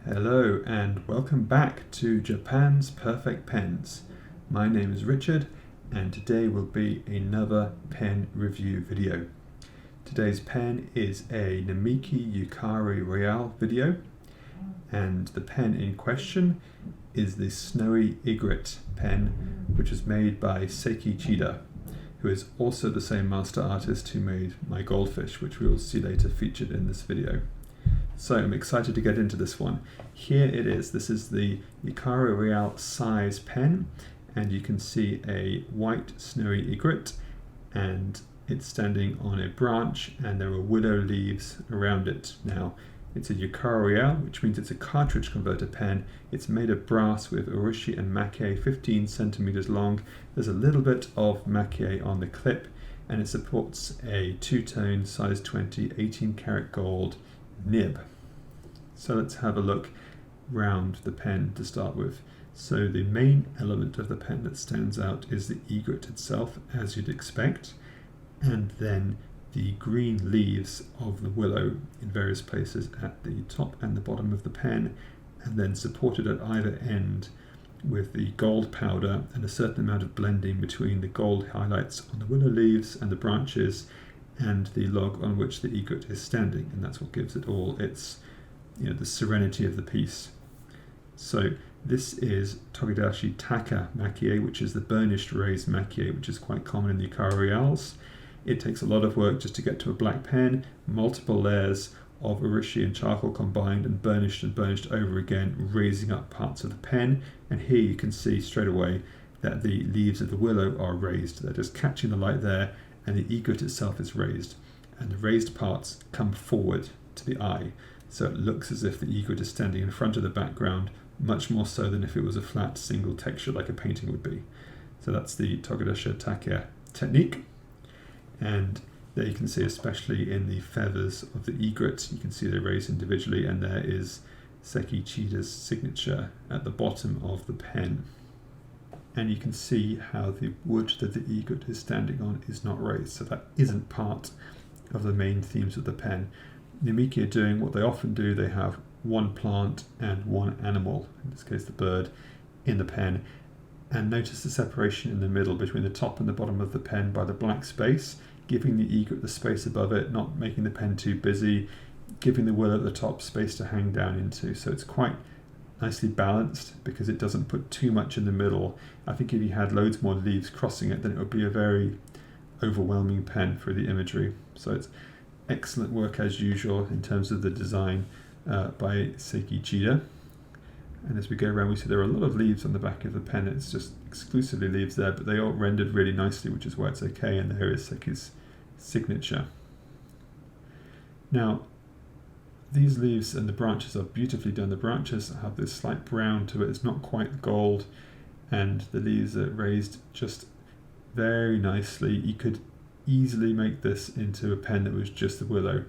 Hello and welcome back to Japan's Perfect Pens. My name is Richard and today will be another pen review video. Today's pen is a Namiki Yukari Royale video, and the pen in question is the Snowy Egret pen, which was made by Seiki Chida, who is also the same master artist who made my goldfish, which we will see later featured in this video. So I'm excited to get into this one. Here it is. This is the Yukari Royale size pen, and you can see a white snowy egret, and it's standing on a branch, and there are willow leaves around it. Now, it's a Yukari Royale, which means it's a cartridge converter pen. It's made of brass with Urushi and Maki-e, 15 centimeters long. There's a little bit of Maki-e on the clip, and it supports a two-tone size 20 18 karat gold nib. So let's have a look round the pen to start with. So the main element of the pen that stands out is the egret itself, as you'd expect, and then the green leaves of the willow in various places at the top and the bottom of the pen, and then supported at either end with the gold powder and a certain amount of blending between the gold highlights on the willow leaves and the branches and the log on which the egret is standing, and that's what gives it all its, the serenity of the piece. So this is togidashi-taka Maki-e, which is the burnished raised Maki-e, which is quite common in the Yukari Royales. It takes a lot of work just to get to a black pen, multiple layers of Urushi and charcoal combined and burnished over again, raising up parts of the pen. And here you can see straight away that the leaves of the willow are raised. They're just catching the light there, and the egret itself is raised. And the raised parts come forward to the eye. So it looks as if the egret is standing in front of the background, much more so than if it was a flat single texture like a painting would be. So that's the togidashi-taka technique. And there you can see, especially in the feathers of the egret, you can see they're raised individually, and there is Seiki Chida's signature at the bottom of the pen. And you can see how the wood that the egret is standing on is not raised, so that isn't part of the main themes of the pen. Namiki are doing what they often do. They have one plant and one animal, in this case the bird, in the pen. And notice the separation in the middle between the top and the bottom of the pen by the black space, giving the egret the space above it, not making the pen too busy, giving the willow at the top space to hang down into. So it's quite nicely balanced because it doesn't put too much in the middle. I think if you had loads more leaves crossing it, then it would be a very overwhelming pen for the imagery. So it's excellent work as usual in terms of the design by Seiki Chida. And as we go around, we see there are a lot of leaves on the back of the pen. It's just exclusively leaves there, but they all rendered really nicely, which is why it's okay. And there is Seiki's signature. Now, these leaves and the branches are beautifully done. The branches have this slight brown to it. It's not quite gold, and the leaves are raised just very nicely. You could easily make this into a pen that was just the willow,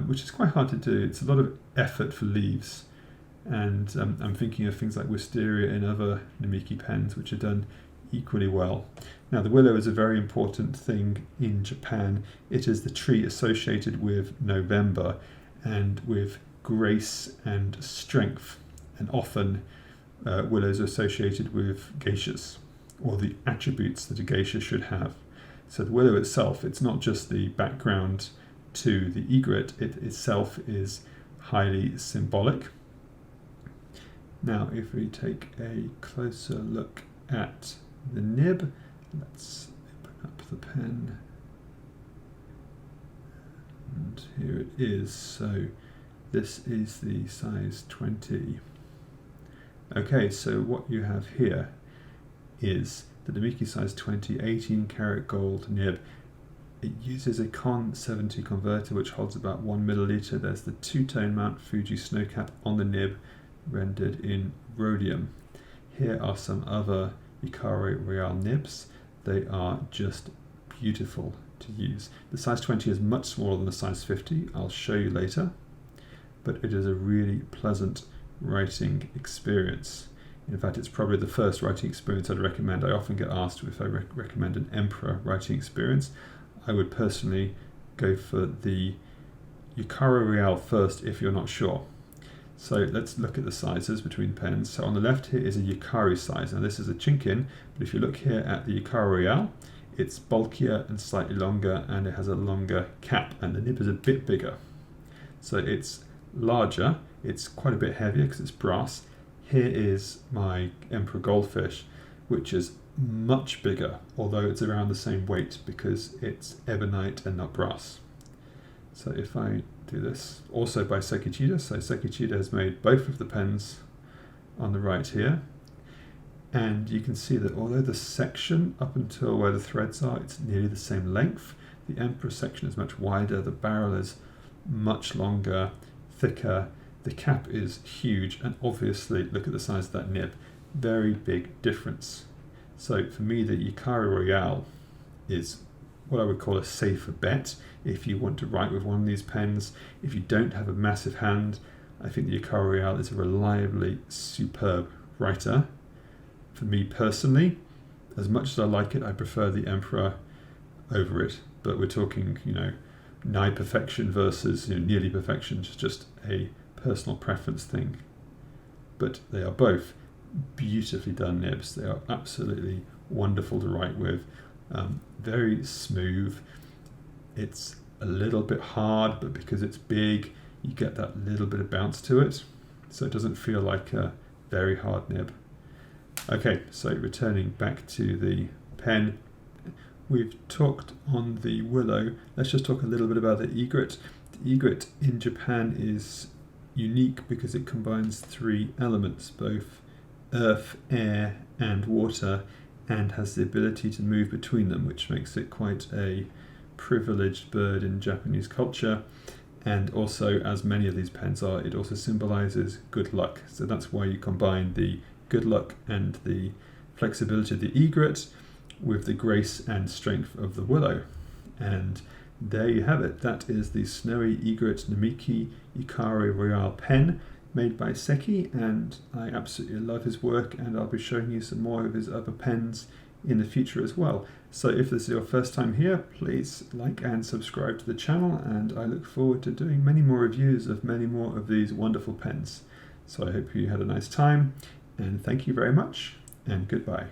which is quite hard to do. It's a lot of effort for leaves. And I'm thinking of things like wisteria and other Namiki pens, which are done equally well. Now, the willow is a very important thing in Japan. It is the tree associated with November and with grace and strength. And often willows are associated with geishas, or the attributes that a geisha should have. So the willow itself, it's not just the background to the egret, it itself is highly symbolic. Now, if we take a closer look at the nib, let's open up the pen. And here it is. So this is the size 20. Okay, so what you have here is the Namiki size 20 18 karat gold nib. It uses a Con 70 converter which holds about 1 milliliter. There's the two-tone Mount Fuji snow cap on the nib, rendered in rhodium. Here are some other Yukari Royale nibs. They are just beautiful to use. The size 20 is much smaller than the size 50. I'll show you later, but it is a really pleasant writing experience. In fact, it's probably the first writing experience I'd recommend. I often get asked if I recommend an Emperor writing experience. I would personally go for the Yukari Royale first if you're not sure. So let's look at the sizes between pens. So on the left here is a Yukari size. Now this is a Chinkin, but if you look here at the Yukari Royale, it's bulkier and slightly longer, and it has a longer cap, and the nib is a bit bigger. So it's larger, it's quite a bit heavier because it's brass. Here is my Emperor Goldfish, which is much bigger, although it's around the same weight because it's ebonite and not brass. So if I do this, also by Seiki Chida, so Seiki Chida has made both of the pens on the right here, and you can see that although the section up until where the threads are, it's nearly the same length, the Emperor section is much wider, the barrel is much longer, thicker, the cap is huge, and obviously look at the size of that nib, very big difference. So for me, the Yukari Royale is what I would call a safer bet if you want to write with one of these pens. If you don't have a massive hand, I think the Yukari Royale is a reliably superb writer. For me personally, as much as I like it, I prefer the Emperor over it, but we're talking, nigh perfection versus nearly perfection, just a personal preference thing. But they are both beautifully done nibs. They are absolutely wonderful to write with. Very smooth. It's a little bit hard, but because it's big, you get that little bit of bounce to it, so it doesn't feel like a very hard nib. Okay, so returning back to the pen, we've talked on the Willow. Let's just talk a little bit about the Egret. The Egret in Japan is unique because it combines three elements, both earth, air and water, and has the ability to move between them, which makes it quite a privileged bird in Japanese culture. And also, as many of these pens are, it also symbolizes good luck. So that's why you combine the good luck and the flexibility of the Egret with the grace and strength of the Willow. And there you have it. That is the Snowy Egret Namiki Yukari Royale pen made by Seiki, and I absolutely love his work, and I'll be showing you some more of his other pens in the future as well. So if this is your first time here, please like and subscribe to the channel, and I look forward to doing many more reviews of many more of these wonderful pens. So I hope you had a nice time, and thank you very much, and goodbye.